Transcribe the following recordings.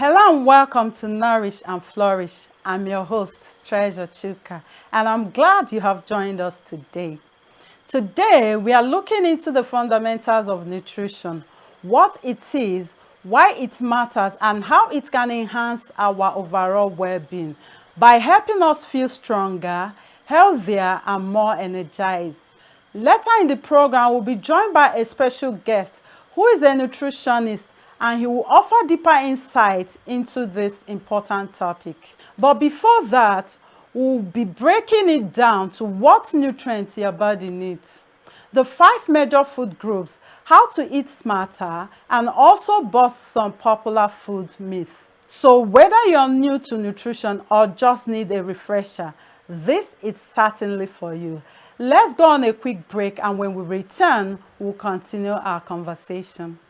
Hello and welcome to Nourish and Flourish. I'm your host, Chizzy-Chuka, and I'm glad you have joined us today. Today, we are looking into the fundamentals of nutrition, what it is, why it matters, and how it can enhance our overall well-being by helping us feel stronger, healthier, and more energized. Later in the program, we'll be joined by a special guest who is a nutritionist, and he will offer deeper insight into this important topic. But before that, we'll be breaking it down to what nutrients your body needs, the 5 major food groups, how to eat smarter, and also bust some popular food myths. So whether you're new to nutrition or just need a refresher, this is certainly for you. Let's go on a quick break, and when we return, we'll continue our conversation.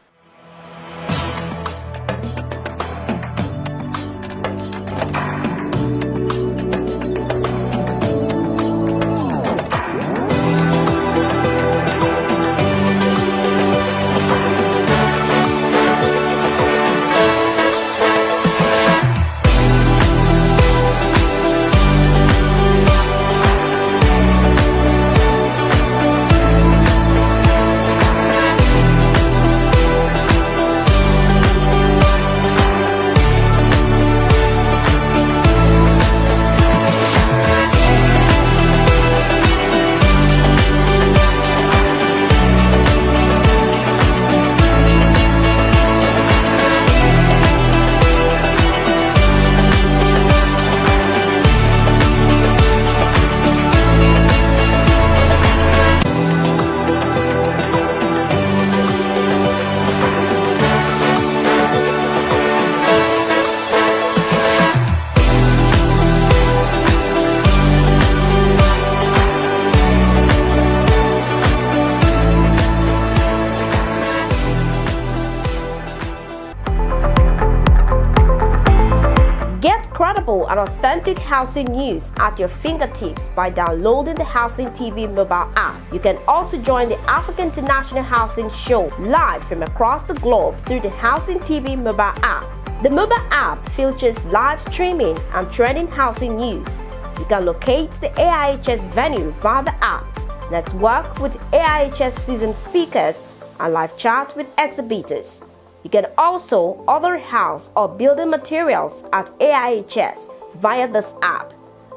Credible and authentic housing news at your fingertips by downloading the Housing TV mobile app. You can also join the African International Housing Show live from across the globe through the Housing TV mobile app. The mobile app features live streaming and trending housing news. You can locate the AIHS venue via the app, network with AIHS seasoned speakers, and live chat with exhibitors. You can also order house or building materials at AIHS via this app.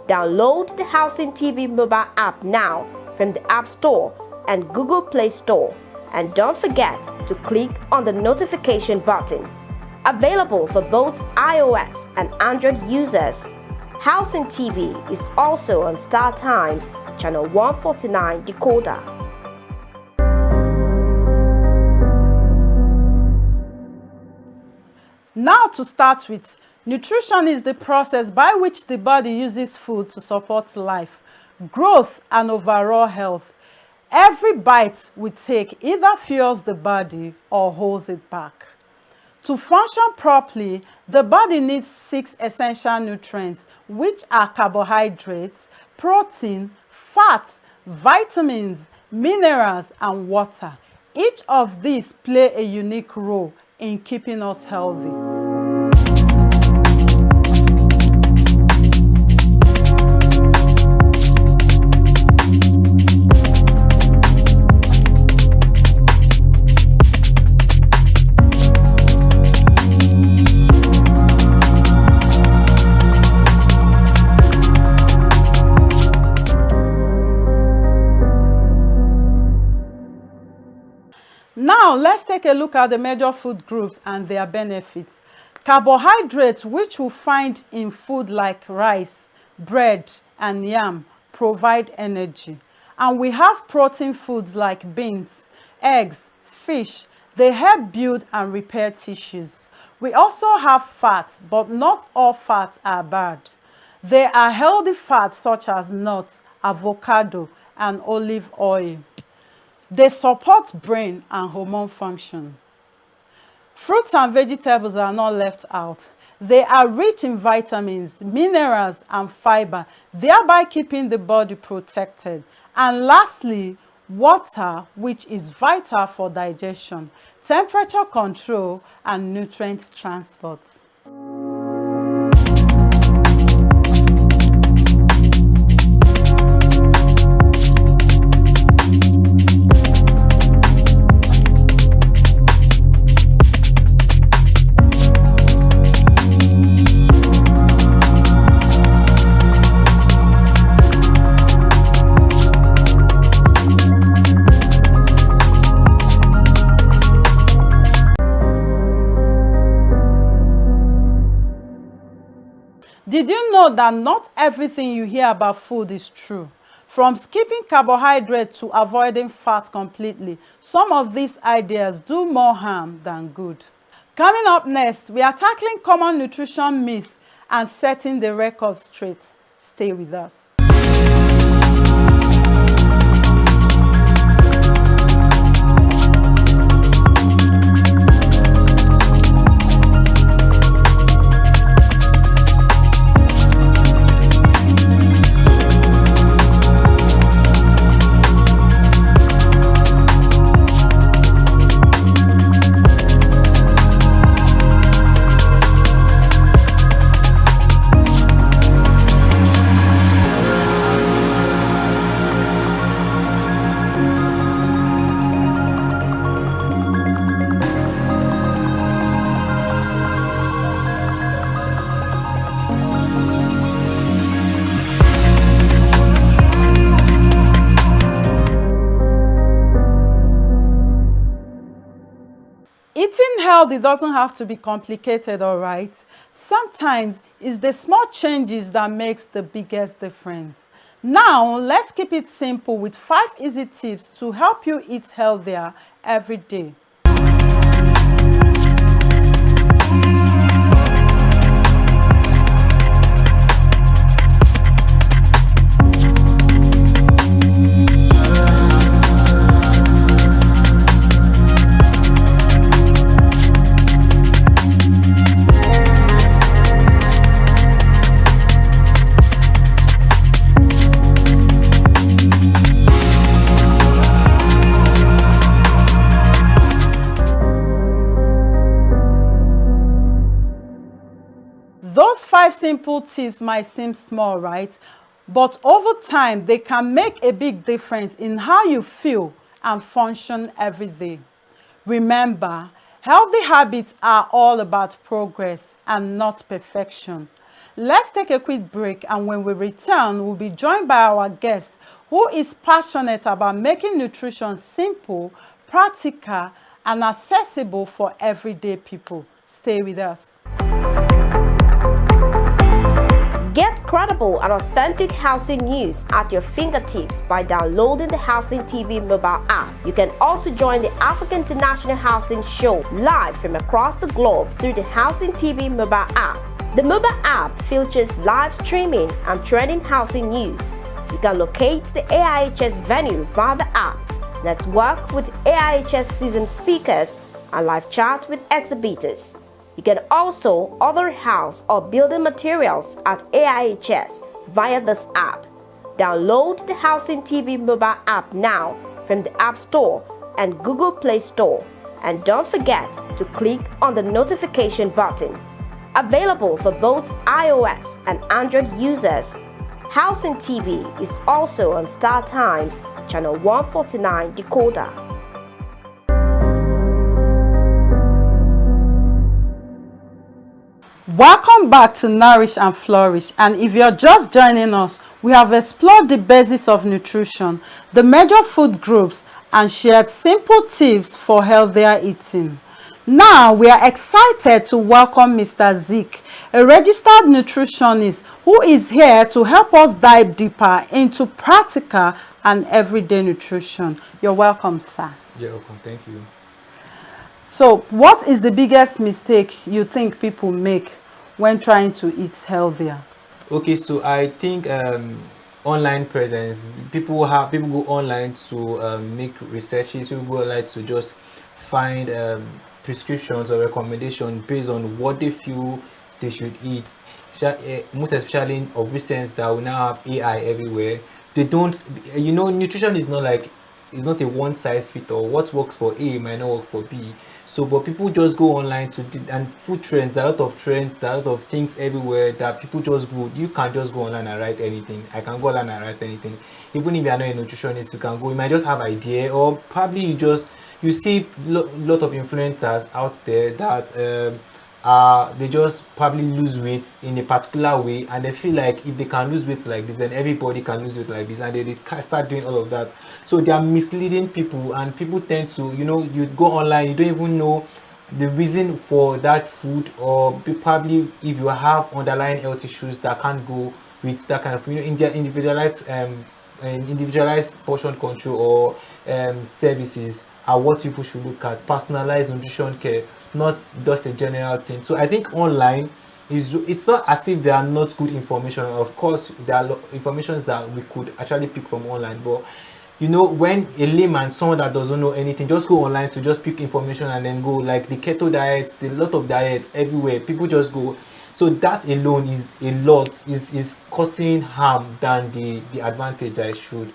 Download the Housing TV mobile app now from the App Store and Google Play Store. And don't forget to click on the notification button. Available for both iOS and Android users. Housing TV is also on Star Times, channel 149 decoder. Now to start with, nutrition is the process by which the body uses food to support life, growth, and overall health. Every bite we take either fuels the body or holds it back. To function properly, the body needs 6 essential nutrients, which are carbohydrates, protein, fats, vitamins, minerals, and water. Each of these play a unique role in keeping us healthy. Now, let's take a look at the major food groups and their benefits. Carbohydrates, which we find in food like rice, bread, and yam, provide energy. And we have protein foods like beans, eggs, fish. They help build and repair tissues. We also have fats, but not all fats are bad. There are healthy fats such as nuts, avocado, and olive oil. They support brain and hormone function. Fruits and vegetables are not left out. They are rich in vitamins, minerals, and fiber, thereby keeping the body protected. And lastly, water, which is vital for digestion, temperature control, and nutrient transport. Did you know that not everything you hear about food is true? From skipping carbohydrates to avoiding fat completely, some of these ideas do more harm than good. Coming up next, we are tackling common nutrition myths and setting the record straight. Stay with us. Eating healthy doesn't have to be complicated, all right? Sometimes it's the small changes that makes the biggest difference. Now, let's keep it simple with 5 easy tips to help you eat healthier every day. Those 5 simple tips might seem small, right? But over time, they can make a big difference in how you feel and function every day. Remember, healthy habits are all about progress and not perfection. Let's take a quick break, and when we return, we'll be joined by our guest who is passionate about making nutrition simple, practical, and accessible for everyday people. Stay with us. Get credible and authentic housing news at your fingertips by downloading the Housing TV mobile app. You can also join the African International Housing Show live from across the globe through the Housing TV mobile app. The mobile app features live streaming and trending housing news. You can locate the AIHS venue via the app, network with AIHS seasoned speakers, and live chat with exhibitors. You can also order house or building materials at AIHS via this app. Download the Housing TV mobile app now from the App Store and Google Play Store. And don't forget to click on the notification button. Available for both iOS and Android users. Housing TV is also on Star Times, channel 149 decoder. Welcome back to Nourish and Flourish, and if you're just joining us, we have explored the basics of nutrition, the major food groups, and shared simple tips for healthier eating. Now we are excited to welcome Mr. Zeke, a registered nutritionist who is here to help us dive deeper into practical and everyday nutrition. You're welcome, sir. You're welcome, thank you. So what is the biggest mistake you think people make when trying to eat healthier? Okay, so I think online presence. People go online to make researches. People go online to just find prescriptions or recommendations based on what they feel they should eat. Most especially of recent that we now have AI everywhere. They don't, nutrition is not like, it's not a one size fit all. What works for A might not work for B. So, but people just go online and food trends, a lot of trends, a lot of things everywhere that people just go. You can just go online and write anything. I can go online and write anything. Even if you are not a nutritionist, you can go. You might just have idea, or probably you see lot of influencers out there that they just probably lose weight in a particular way, and they feel like if they can lose weight like this, then everybody can lose weight like this, and they start doing all of that. So they are misleading people, and people tend to, you go online, you don't even know the reason for that food, or probably if you have underlying health issues that can't go with that kind of, individualized portion control, or services are what people should look at. Personalized nutrition care, not just a general thing. So I think online it's not as if there are not good information. Of course, there are informations that we could actually pick from online, but when a layman, someone that doesn't know anything, just go online to just pick information and then go, like the keto diet, the lot of diets everywhere, people just go. So that alone is a lot, is causing harm than the advantage I should.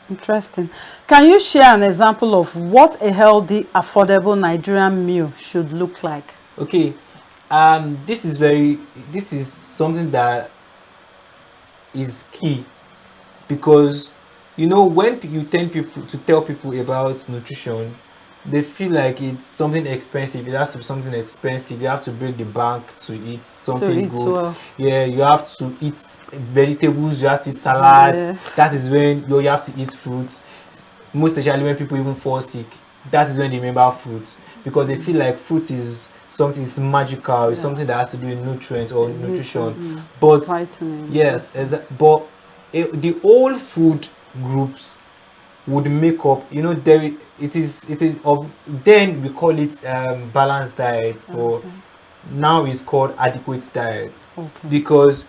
Interesting. Can you share an example of what a healthy, affordable Nigerian meal should look like? Okay, this is something that is key, because when you tell people about nutrition, they feel like it's something expensive. It has to be something expensive. You have to break the bank to eat To something eat good. well. Yeah, you have to eat vegetables, you have to eat salads. Yeah. That is when you have to eat fruits. Most especially when people even fall sick, that is when they remember fruit, because they feel like fruit is something is magical, it's something that has to do with nutrients or nutrition. But Vitamins. yes, but the whole food groups would make up, it is of, then we call it balanced diet, but now it's called adequate diet. Okay. Because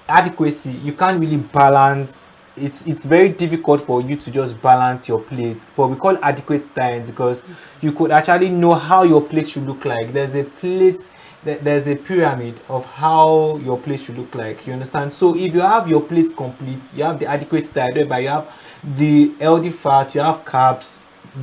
adequacy, you can't really balance, it's very difficult for you to just balance your plate, but we call adequate diet because you could actually know how your plate should look like. There's a pyramid of how your plate should look like, you understand? So if you have your plate complete, you have the adequate diet, whereby you have the healthy fat, you have carbs,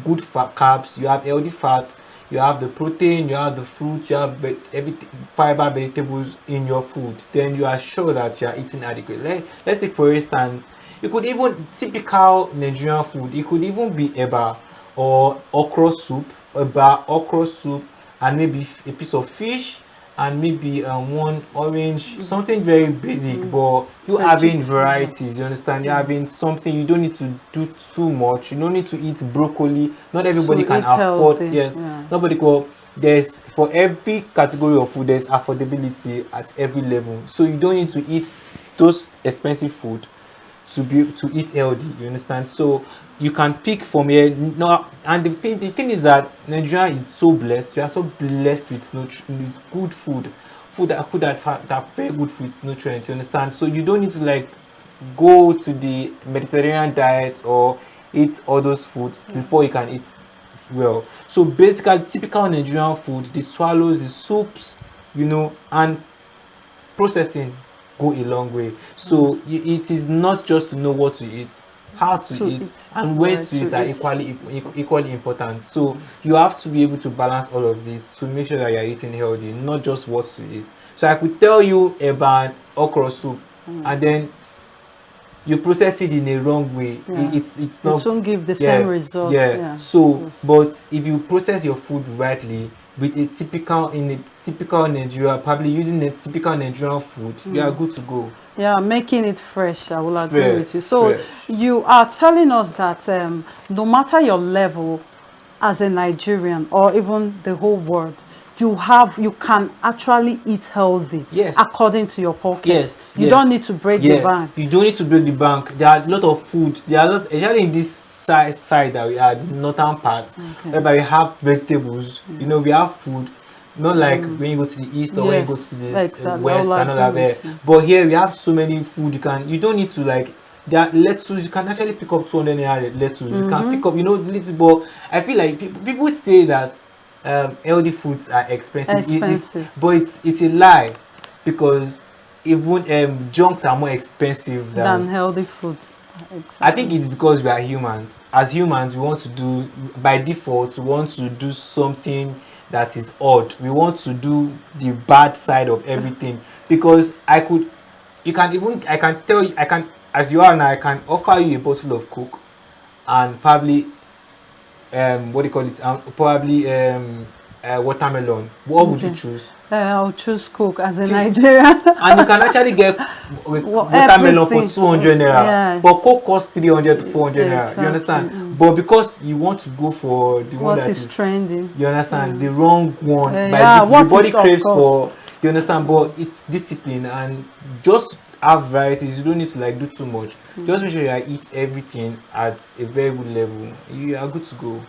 good fat carbs, you have healthy fats, you have the protein, you have the fruits, you have everything, fiber, vegetables in your food, then you are sure that you are eating adequate. Let's take for instance, it could even typical Nigerian food, it could even be eba or okra soup, and maybe a piece of fish, and maybe one orange, something very basic, but you having varieties, you understand? You're having something, you don't need to do too much, you don't need to eat broccoli, not everybody can afford. Healthy. Yes, Yeah. nobody go. There's, for every category of food, there's affordability at every level, so you don't need to eat those expensive food to eat healthy, you understand? So you can pick from here. No, and the thing is that Nigeria is so blessed. We are so blessed with good food that very good food nutrients, you understand? So you don't need to like go to the Mediterranean diet or eat all those foods before you can eat well. So basically, typical Nigerian food, the swallows, the soups, and processing go a long way. So it is not just to know what to eat, how to eat, and when to eat are equally important. So you have to be able to balance all of this to make sure that you're eating healthy, not just what to eat. So I could tell you about okra soup, and then you process it in a wrong way. It's not, it won't give the same results. So but if you process your food rightly with a typical Nigeria, probably using a typical Nigerian food, you are good to go. Yeah, making it fresh. I will agree with you. So you are telling us that no matter your level as a Nigerian or even the whole world, you can actually eat healthy. Yes. According to your pocket. Yes. You don't need to break the bank. You don't need to break the bank. There are a lot of food. There are a lot, especially in this side that we are, the northern part, whereby we have vegetables. We have food. Not like when you go to the east or when you go to the west and all that there. But here we have so many food. You don't need to like. There are lettuce. You can actually pick up 200 naira lettuce. You can pick up, little. But I feel like people say that healthy foods are expensive. But it's a lie, because even junks are more expensive than healthy food. I think it's because we are humans. As humans, we want to do, by default, we want to do something that is odd. We want to do the bad side of everything. Because I can tell you, I can, as you are now, I can offer you a bottle of Coke and probably, what do you call it? Probably watermelon. What would you Okay. choose? I'll choose Coke as a Nigerian. And you can actually get watermelon for Everything. 200 naira, Yes. but Coke costs 300 to 400 naira. Exactly. You understand? But because you want to go for the one What that is is, trending? you understand, the wrong one, Yeah, the what body is, of craves course. for, you understand, but it's discipline, and just have varieties. You don't need to like do too much. Just make sure you eat everything at a very good level. You are good to go.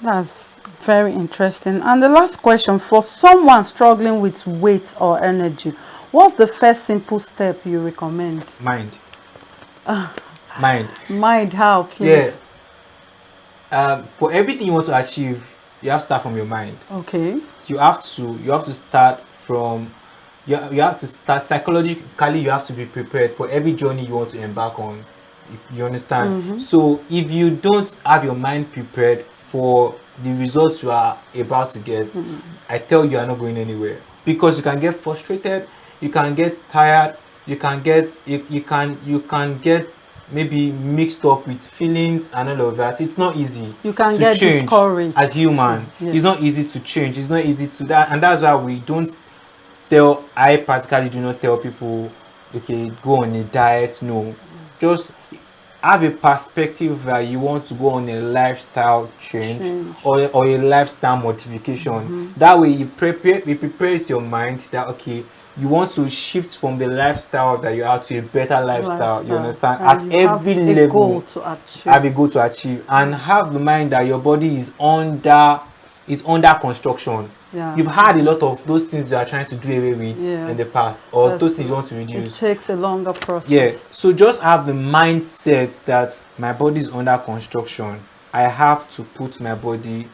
That's very interesting. And the last question, for someone struggling with weight or energy, what's the first simple step you recommend? Mind. Mind. Mind, how, please? Yeah. For everything you want to achieve, you have to start from your mind. Okay. You have to start from, you have to start psychologically. You have to be prepared for every journey you want to embark on. You understand? So if you don't have your mind prepared for the results you are about to get, I tell you are not going anywhere, because you can get frustrated, you can get tired, you can get maybe mixed up with feelings and all of that. It's not easy. You can to get change discouraged as human. too. Yes. It's not easy to change. It's not easy to that, and that's why we don't I practically do not tell people, okay, go on a diet. No, just have a perspective that you want to go on a lifestyle change. Or a lifestyle modification. That way it prepares your mind that, okay, you want to shift from the lifestyle that you are to a better lifestyle. You understand? And At you every have a level, goal to achieve. have a goal to achieve, and have the mind that your body is under construction. Yeah. You've had a lot of those things you are trying to do away with Yes. in the past, or That's those things you true. want to reduce. It takes a longer process. Yeah, so just have the mindset that my body is under construction. I have to put my body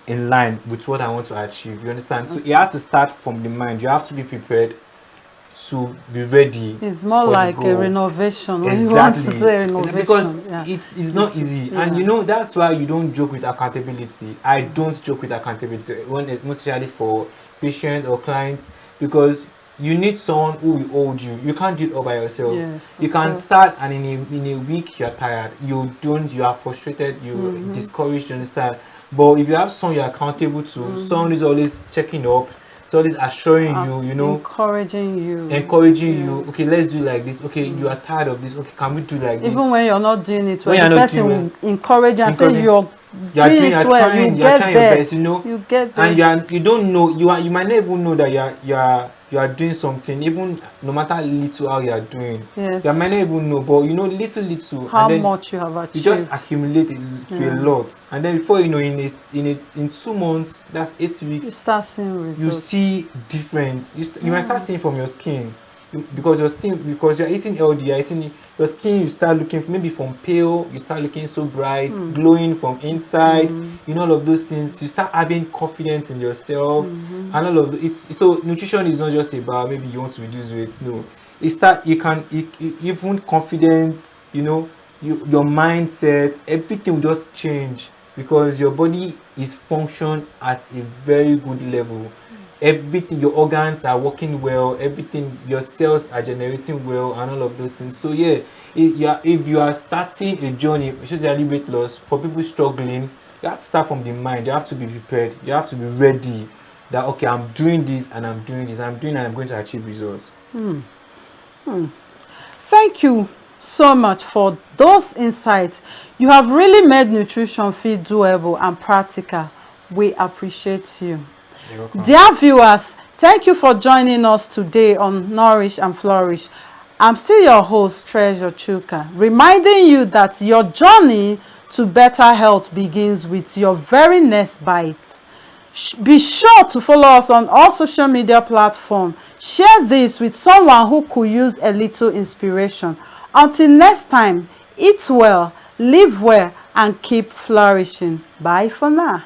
in line with what I want to achieve. You understand? So you have to start from the mind. You have to be prepared to be ready. It's more for the like a goal. renovation. When you want to do a renovation. Because yeah. it's not easy. And you know, that's why you don't joke with accountability. I don't joke with accountability, most especially for patients or clients, because you need someone who will hold you. You can't do it all by yourself. Yes, You of can course. start, and in a week you're tired. You are frustrated, you're discouraged, you understand? But if you have someone you're accountable to, someone is always checking up, so always assuring you, you know, encouraging you. you, okay, let's do like this, okay, you are tired of this, okay, can we do like this? Even when you're not doing it well, When the you're not person doing will encourage you and say encouraging- you're you are doing, it well, you you're get trying there. your best, you know, You get there. and you don't know, you might not even know that you are doing something, even no matter little how you are doing. Yes. You might not even know, but you know, little, How and then much you have achieved. you just accumulate it to a lot, and then before you know, in 2 months, that's 8 you weeks, start seeing results. you see difference. You might start seeing from your skin, because you're eating healthy, your skin, you start looking, maybe from pale, you start looking so bright, glowing from inside. You know, all of those things. You start having confidence in yourself, and all of it's so nutrition is not just about maybe you want to reduce weight. No, even confidence, you know, your mindset, everything will just change, because your body is function at a very good level. Everything, your organs are working well, everything, your cells are generating well, and all of those things. So yeah, if you are starting a journey, especially weight loss, for people struggling, you have to start from the mind. You have to be prepared, you have to be ready, that okay, I'm doing this and I'm doing this, I'm doing, and I'm going to achieve results. Thank you so much for those insights. You have really made nutrition feel doable and practical. We appreciate you. You're welcome. Dear viewers, thank you for joining us today on Nourish and Flourish. I'm still your host, Chizzy-Chuka, reminding you that your journey to better health begins with your very next bite. Be sure to follow us on all social media platforms. Share this with someone who could use a little inspiration. Until next time, eat well, live well, and keep flourishing. Bye for now.